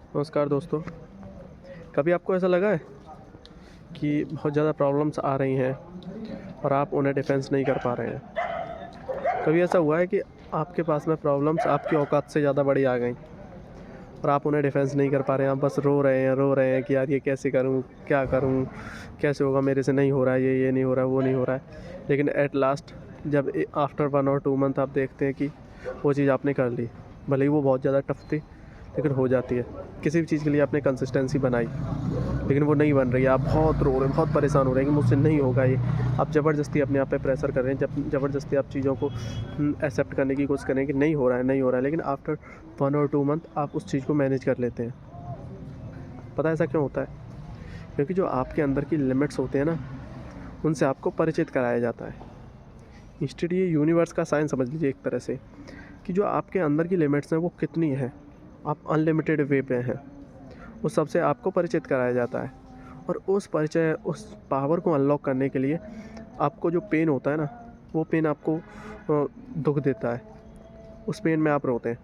नमस्कार दोस्तों। कभी आपको ऐसा लगा है कि बहुत ज़्यादा प्रॉब्लम्स आ रही हैं और आप उन्हें डिफेंस नहीं कर पा रहे हैं? कभी ऐसा हुआ है कि आपके पास में प्रॉब्लम्स आपकी औकात से ज़्यादा बड़ी आ गई और आप उन्हें डिफेंस नहीं कर पा रहे हैं, आप बस रो रहे हैं कि यार ये कैसे करूँ, क्या करूँ, कैसे होगा, मेरे से नहीं हो रहा है, ये नहीं हो रहा है, वो नहीं हो रहा है। लेकिन एट लास्ट जब आफ्टर 1 और 2 मंथ आप देखते हैं कि वो चीज़ आपने कर ली, भले ही वो बहुत ज़्यादा टफ थी लेकिन हो जाती है। किसी भी चीज़ के लिए आपने कंसिस्टेंसी बनाई लेकिन वो नहीं बन रही है, आप बहुत रो रहे हैं, बहुत परेशान हो रहे हैं कि मुझसे नहीं होगा ये। आप ज़बरदस्ती अपने आप पे प्रेशर कर रहे हैं, ज़बरदस्ती आप चीज़ों को एक्सेप्ट करने की कोशिश करें कि नहीं हो रहा है, नहीं हो रहा है, लेकिन आफ्टर 1 और 2 मंथ आप उस चीज़ को मैनेज कर लेते हैं। पता है ऐसा क्यों होता है? क्योंकि जो आपके अंदर की लिमिट्स होते हैं ना, उनसे आपको परिचित कराया जाता है। इंस्टेड ये यूनिवर्स का साइन समझ लीजिए एक तरह से, कि जो आपके अंदर की लिमिट्स हैं वो कितनी हैं, आप अनलिमिटेड वे पे हैं, उस सबसे आपको परिचित कराया जाता है। और उस पावर को अनलॉक करने के लिए आपको जो पेन होता है ना, वो पेन आपको दुःख देता है, उस पेन में आप रोते हैं।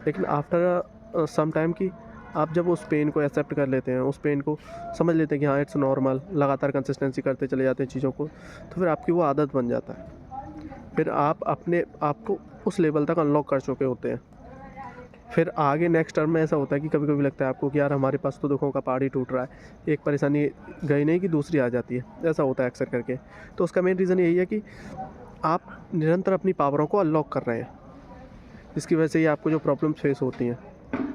लेकिन आफ्टर सम टाइम कि आप जब उस पेन को एक्सेप्ट कर लेते हैं, उस पेन को समझ लेते हैं कि हाँ इट्स नॉर्मल, लगातार कंसिस्टेंसी करते चले जाते हैं चीज़ों को, तो फिर आपकी वो आदत बन जाता है। फिर आप अपने आप को उस लेवल तक अनलॉक कर चुके होते हैं। फिर आगे नेक्स्ट टर्म में ऐसा होता है कि कभी-कभी लगता है आपको कि यार हमारे पास तो दुखों का पहाड़ ही टूट रहा है। एक परेशानी गई नहीं कि दूसरी आ जाती है, ऐसा होता है अक्सर करके। तो उसका मेन रीज़न यही है कि आप निरंतर अपनी पावरों को अनलॉक कर रहे हैं, जिसकी वजह से ये आपको जो प्रॉब्लम्स फेस होती हैं,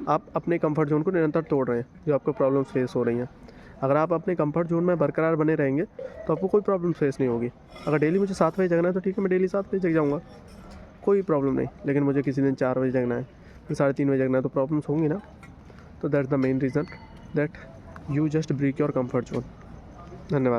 आप अपने कम्फर्ट ज़ोन को निरंतर तोड़ रहे हैं, जो आपको प्रॉब्लम्स फेस हो रही हैं। अगर आप अपने कम्फर्ट ज़ोन में बरकरार बने रहेंगे, तो आपको कोई प्रॉब्लम फेस नहीं होगी। अगर डेली मुझे 7 बजे जगना है, तो ठीक है, मैं डेली 7 बजे जग जाऊँगा, कोई प्रॉब्लम नहीं। लेकिन मुझे किसी दिन 4 बजे जगना है, फिर 3:30 बजे जगना है, तो प्रॉब्लम्स होंगी ना। तो that's the main reason that you just break your comfort zone. धन्यवाद।